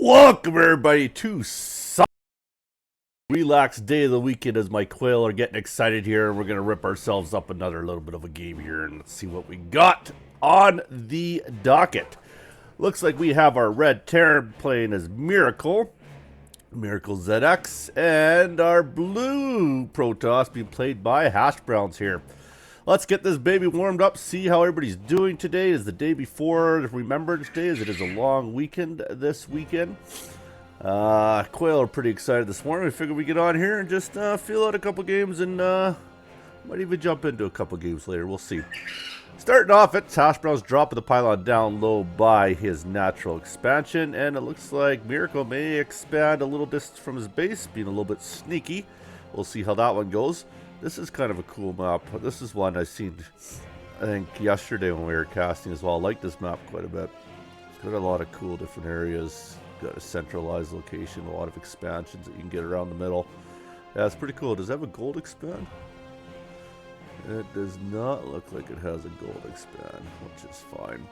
Welcome everybody to some relaxed day of the weekend as my quail are getting excited here. We're going to rip ourselves up another little bit of a game here and let's see what we got on the docket. Looks like we have our red Terran playing as Miracle ZX, and our blue Protoss being played by Hashbrowns here. Let's get this baby warmed up, see how everybody's doing today. It is the day before Remembrance Day, as it is a long weekend this weekend. Quail are pretty excited this morning. We figured we'd get on here and just feel out a couple games and might even jump into a couple games later. We'll see. Starting off, it's Hashbrowns dropping the pylon down low by his natural expansion, and it looks like Miracle may expand a little distance from his base, being a little bit sneaky. We'll see how that one goes. This is kind of a cool map. This is one I've seen, I think, yesterday when we were casting as well. I like this map quite a bit. It's got a lot of cool different areas. Got a centralized location, a lot of expansions that you can get around the middle. Yeah, it's pretty cool. Does it have a gold expand? It does not look like it has a gold expand, which is fine.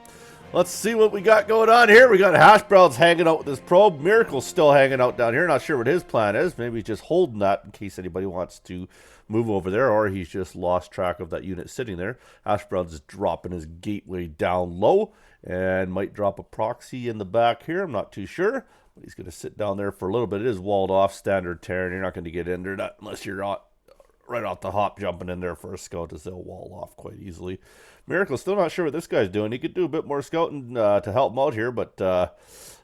Let's see what we got going on here. We got Hashbrowns hanging out with his probe. Miracle's still hanging out down here. Not sure what his plan is. Maybe he's just holding that in case anybody wants to move over there, or he's just lost track of that unit sitting there. Hashbrowns is dropping his gateway down low and might drop a proxy in the back here. I'm not too sure, but he's going to sit down there for a little bit. It is walled off, standard Terran. You're not going to get in there unless you're right off the hop jumping in there for a scout, as they'll wall off quite easily. Miracle's still not sure what this guy's doing. He could do a bit more scouting to help him out here, but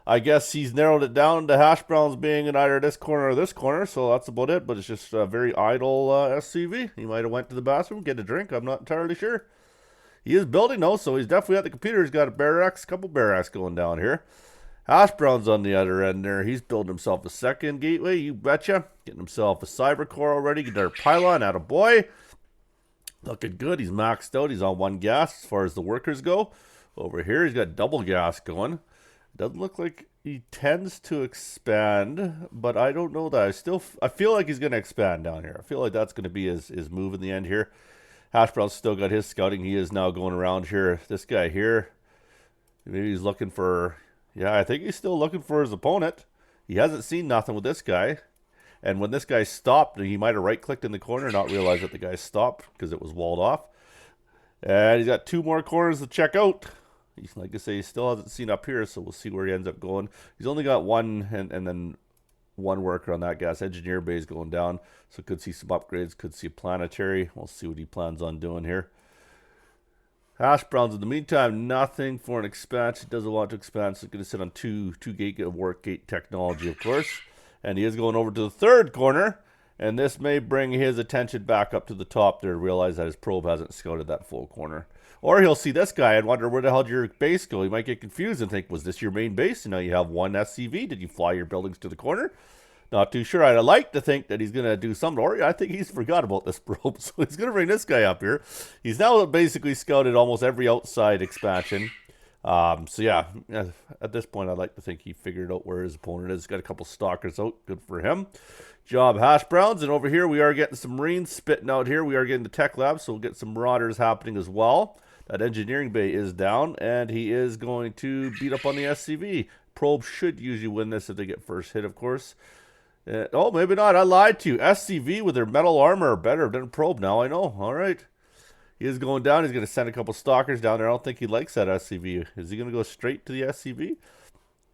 I guess he's narrowed it down to Hashbrowns being in either this corner or this corner, so that's about it. But it's just a very idle SCV. He might have went to the bathroom, get a drink. I'm not entirely sure. He is building though, so he's definitely at the computer. He's got a barracks, couple barracks going down here. Hashbrowns on the other end there. He's building himself a second gateway, you betcha. Getting himself a cyber core already. Get our pylon, attaboy. Looking good. He's maxed out. He's on one gas as far as the workers go. Over here, he's got double gas going. Doesn't look like he tends to expand, but I don't know that. I feel like he's going to expand down here. I feel like that's going to be his move in the end here. Hashbrowns still got his scouting. He is now going around here. This guy here, maybe he's looking for... Yeah, I think he's still looking for his opponent. He hasn't seen nothing with this guy. And when this guy stopped, he might have right-clicked in the corner and not realized that the guy stopped because it was walled off. And he's got two more corners to check out. Like I say, he still hasn't seen up here, so we'll see where he ends up going. He's only got one and then one worker on that gas. Engineer bay is going down, so could see some upgrades, could see a planetary. We'll see what he plans on doing here. Hashbrowns, in the meantime, nothing for an expansion. Doesn't want to expand, so he's going to sit on two gate work gate technology, of course. And he is going over to the third corner, and this may bring his attention back up to the top there to realize that his probe hasn't scouted that full corner. Or he'll see this guy and wonder, where the hell did your base go? He might get confused and think, was this your main base? And now you have one SCV. Did you fly your buildings to the corner? Not too sure. I'd like to think that he's going to do something, or I think he's forgot about this probe, so he's going to bring this guy up here. He's now basically scouted almost every outside expansion. So yeah, at this point, I'd like to think he figured out where his opponent is. Got a couple stalkers out. Good for him. Job, Hashbrowns. And over here, we are getting some Marines spitting out here. We are getting the tech lab, so we'll get some Marauders happening as well. That engineering bay is down, and he is going to beat up on the SCV. Probe should usually win this if they get first hit, of course. Oh, maybe not. I lied to you. SCV with their metal armor are better than Probe now. I know. All right. He is going down. He's going to send a couple stalkers down there. I don't think he likes that SCV. Is he going to go straight to the SCV?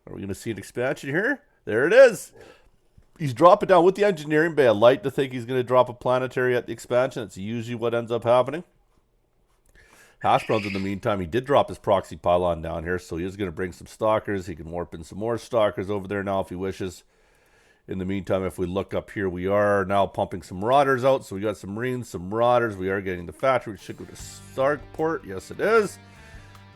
Are we going to see an expansion here? There it is. He's dropping down with the engineering bay. I like to think he's going to drop a planetary at the expansion. That's usually what ends up happening. Hashbrowns, in the meantime, he did drop his proxy pylon down here, so he is going to bring some stalkers. He can warp in some more stalkers over there now if he wishes. In the meantime, if we look up here, we are now pumping some Marauders out. So we got some Marines, some Marauders. We are getting the factory. We should go to Starport. Yes, it is.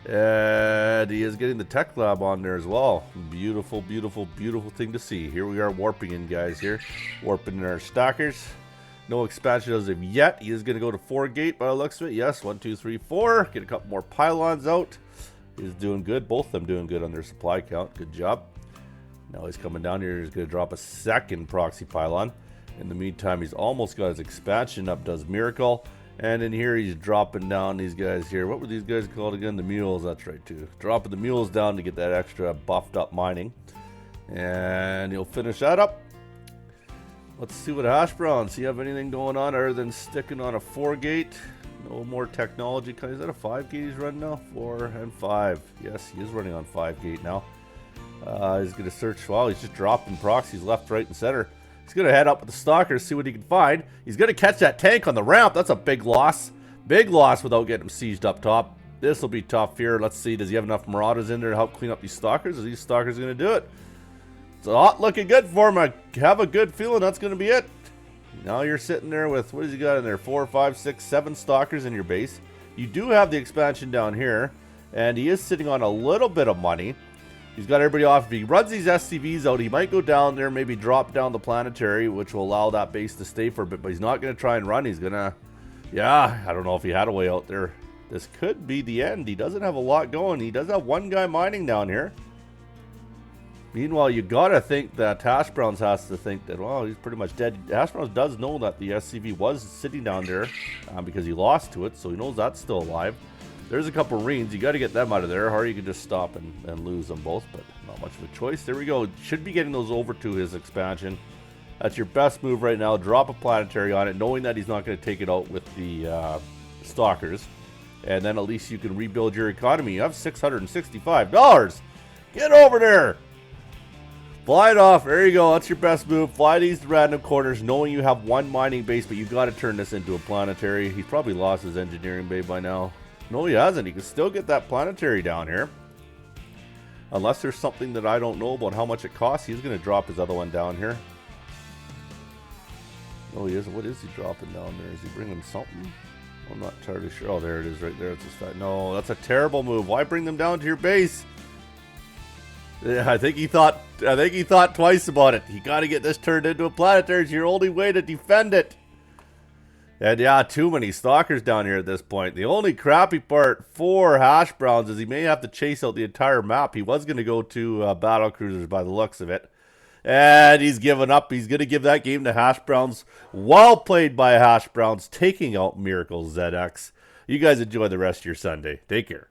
And he is getting the tech lab on there as well. Beautiful, beautiful, beautiful thing to see. Here we are warping in, guys, here. Warping in our stackers. No expansion as of yet. He is going to go to 4 gate by the looks of it. Yes, 1, 2, 3, 4. Get a couple more pylons out. He's doing good. Both of them doing good on their supply count. Good job. Now he's coming down here. He's going to drop a second proxy pylon. In the meantime, he's almost got his expansion up, does Miracle. And in here, he's dropping down these guys here. What were these guys called again? The mules. That's right, too. Dropping the mules down to get that extra buffed up mining. And he'll finish that up. Let's see what Hashbrowns. Do you have anything going on other than sticking on a 4-gate? No more technology. Is that a 5-gate he's running now? 4 and 5. Yes, he is running on 5-gate now. He's going to search. Wow, he's just dropping proxies left, right, and center. He's going to head up with the stalkers, see what he can find. He's going to catch that tank on the ramp. That's a big loss. Big loss without getting him sieged up top. This will be tough here. Let's see. Does he have enough marauders in there to help clean up these stalkers? Are these stalkers going to do it? It's not looking good for him. I have a good feeling that's going to be it. Now you're sitting there with, what has he got in there? 4, 5, 6, 7 stalkers in your base. You do have the expansion down here, and he is sitting on a little bit of money. He's got everybody off. If he runs these SCVs out, he might go down there, maybe drop down the planetary, which will allow that base to stay for a bit, but he's not going to try and run. He's going to, yeah, I don't know if he had a way out there. This could be the end. He doesn't have a lot going. He does have one guy mining down here. Meanwhile, you gotta think that Hashbrowns has to think that, well, he's pretty much dead. Hashbrowns does know that the SCV was sitting down there because he lost to it, so he knows that's still alive. There's a couple Marines. You got to get them out of there, or you can just stop and lose them both, but not much of a choice. There we go. Should be getting those over to his expansion. That's your best move right now. Drop a planetary on it, knowing that he's not going to take it out with the stalkers. And then at least you can rebuild your economy. You have $665. Get over there. Fly it off. There you go. That's your best move. Fly these random corners, knowing you have one mining base, but you got to turn this into a planetary. He's probably lost his engineering bay by now. No, he hasn't. He can still get that planetary down here. Unless there's something that I don't know about how much it costs. He's going to drop his other one down here. No, he isn't. What is he dropping down there? Is he bringing something? I'm not entirely sure. Oh, there it is right there. It's just that. No, that's a terrible move. Why bring them down to your base? Yeah, I think he thought twice about it. You got to get this turned into a planetary. It's your only way to defend it. And yeah, too many stalkers down here at this point. The only crappy part for Hashbrowns is he may have to chase out the entire map. He was going to go to battle cruisers by the looks of it. And he's given up. He's going to give that game to Hashbrowns. Well played by Hashbrowns, taking out Miracle ZX. You guys enjoy the rest of your Sunday. Take care.